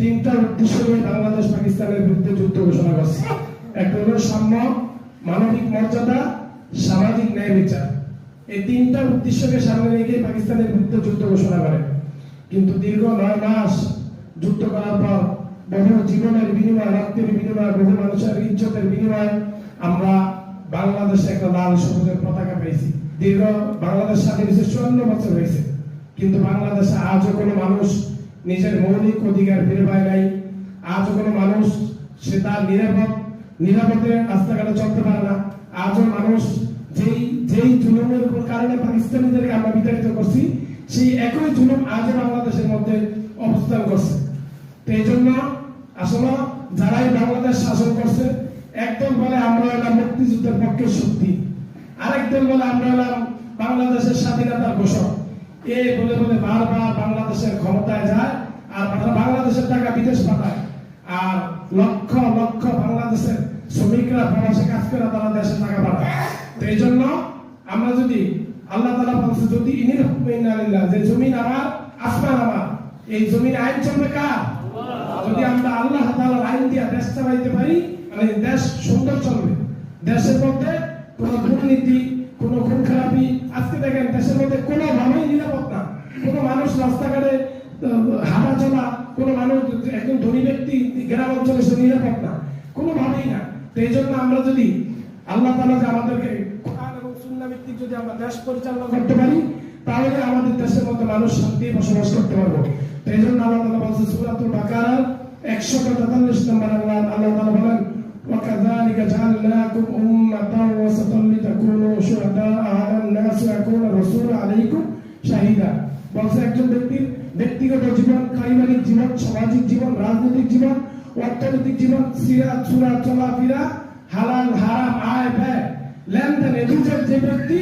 তিনটা উদ্দেশ্য নিয়ে বাংলাদেশ পাকিস্তানের বিরুদ্ধে যুদ্ধ ঘোষণা করছে। একটা হলো সাম্য, মানবিক মর্যাদা, সামাজিক ন্যায় বিচার। এই তিনটা উদ্দেশ্যকে সামনে রেখে পাকিস্তানের বিরুদ্ধে যুদ্ধ ঘোষণা করে। কিন্তু দীর্ঘ 9 মাস যুদ্ধ করার পর বহু জীবনের বিনিময়, রক্তের বিনিময়, বহু মানুষের ইজ্জতের বিনিময়ে আমরা বাংলাদেশে একটা লাল সবুজের পতাকা পেয়েছি। দীর্ঘ বাংলাদেশ স্বাধীন হয়েছে 54 বছর হয়েছে, কিন্তু বাংলাদেশে আজও কোনো মানুষ নিজের মৌলিক অধিকার ফিরে পায় নাই। আজও কোনো মানুষ সে তার নিরাপদে রাস্তাঘাটে চলতে পারে না। আজও মানুষ যেই জুলুমের কারণে পাকিস্তানিদেরকে আমরা বিতাড়িত করছি, সেই একই জুলুম আজও বাংলাদেশের মধ্যে অবস্থান করছে। তো এই জন্য আসলে যারাই বাংলাদেশ শাসন করছে, একদল বলে আমরা হলাম মুক্তিযুদ্ধের পক্ষের শক্তি, আরেক দল বলে আমরা হলাম বাংলাদেশের স্বাধীনতার ঘোষক। এই বলে বলে বারবার বাংলাদেশের ক্ষমতায় যায়, আর বাংলাদেশের টাকা বিদেশ পাঠায়, আর লক্ষ লক্ষ বাংলাদেশের শ্রমিকরা প্রবাসে কাজ করে তারা দেশে টাকা পাঠায়। তো এই জন্য আমরা যদি আল্লাহ তাআলা বলছে, যদি ইনিল হুকমে ইন্না লিল্লাহ, যে জমিন আমার, আসমান আমার, এই জমিন আইন চলবে কার? যদি আমরা আল্লাহ তাআলার আইন দিয়া দেশ চালাইতে পারি, মানে দেশ সুন্দর চলবে। দেশের মধ্যে কোনো দুর্নীতি, কোনো খুন খারাপি, আজকে দেখেন দেশের মধ্যে কোনোভাবেই নিরাপদ না। কোনো মানুষ রাস্তাঘাটে হাঁটা চলা, কোনো মানুষ, একজন ধনী ব্যক্তি গ্রাম অঞ্চলে সে নিরাপদ না, কোনোভাবেই না। তো এই জন্য আমরা যদি আল্লাহ তাআলা যে আমাদেরকে কোরআন এবং সুন্নাহ ভিত্তিক যদি আমরা দেশ পরিচালনা করতে পারি, তাহলে আমাদের দেশের মধ্যে মানুষ শান্তি বসবাস করতে পারবো। তো এই জন্য আল্লাহ তাআলা বলছে সূরাতুল বাকারা 143 নম্বর আল্লাহ তাআলা বলেন, وكذلك جعلناكم أمة وسطا لتكونوا شهداء على الناس ويكون الرسول عليكم شهيدا। বলছে একজন ব্যক্তির ব্যক্তিগত জীবন, পারিবারিক জীবন, সামাজিক জীবন, রাজনৈতিক জীবন, অর্থনৈতিক জীবন, সিরাত সুরাত, চলাফেরা, হালাল হারাম, আয় ব্যয়, লেনদেন, এগুলোর যে ব্যক্তি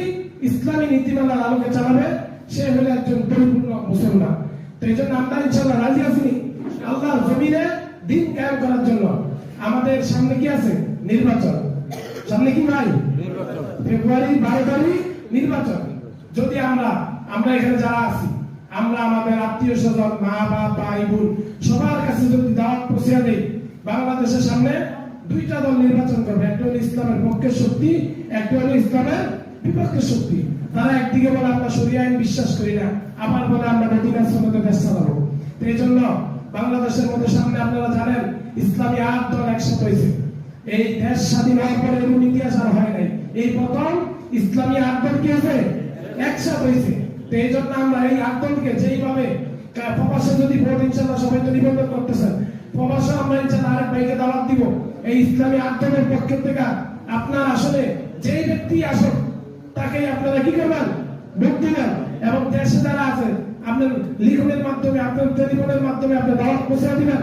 ইসলামী নীতিমালার আলোকে চালাবে, সে হলো একজন পরিপূর্ণ মুসলমান। তো এই জন্য আমরা ইনশাআল্লাহ রাজি আছি আল্লাহর জমিনে দিন কায়েম করার জন্য। আমাদের সামনে কি আছে? নির্বাচন। সামনে কি ভাই? ফেব্রুয়ারি 12 তারিখ নির্বাচন। যদি আমরা এখানে যারা আছি, আমরা আমাদের আত্মীয় স্বজন, মা বাপ, ভাই বোন সবার কাছে যদি দাওয়াত পৌঁছে দেই, বাংলাদেশের সামনে দুইটা দল নির্বাচন করবে, একটা হলো ইসলামের পক্ষের শক্তি, একটা হলো ইসলামের বিপক্ষের শক্তি। তারা একদিকে বলে আমরা শরিয়া আইন বিশ্বাস করি না, আবার বলে আমরা মদিনার সনদে দেশ চালাবো। তো এই জন্য বাংলাদেশের মধ্যে সামনে আপনারা জানেন ইসলামী 8 দল একসাথে হয়েছে। এই দেশ স্বাধীন হওয়ার পরে এমন ইতিহাস আর হয় নাই, এই প্রথম ইসলামী 8 দল কি আছে? একসাথে হয়েছে। তো এই জন্য আমরা এই 8 দলকে যেইভাবে প্রবাসে যদি ভোট ইনশাআল্লাহ সবাই তো নিবন্ধন করতেছেন, প্রবাসে আমরা ইনশাআল্লাহ আরেক ভাইকে দাওয়াত দিব, এই ইসলামী 8 দলের পক্ষ থেকে আপনার আসলে যেই ব্যক্তি আসুক তাকেই আপনারা কি করবেন? ভোট দিবেন। এবং দেশে যারা আছে আপনার লিখনের মাধ্যমে, আপনার টেলিফোনের মাধ্যমে আপনি দাওয়াত পৌঁছে দিবেন।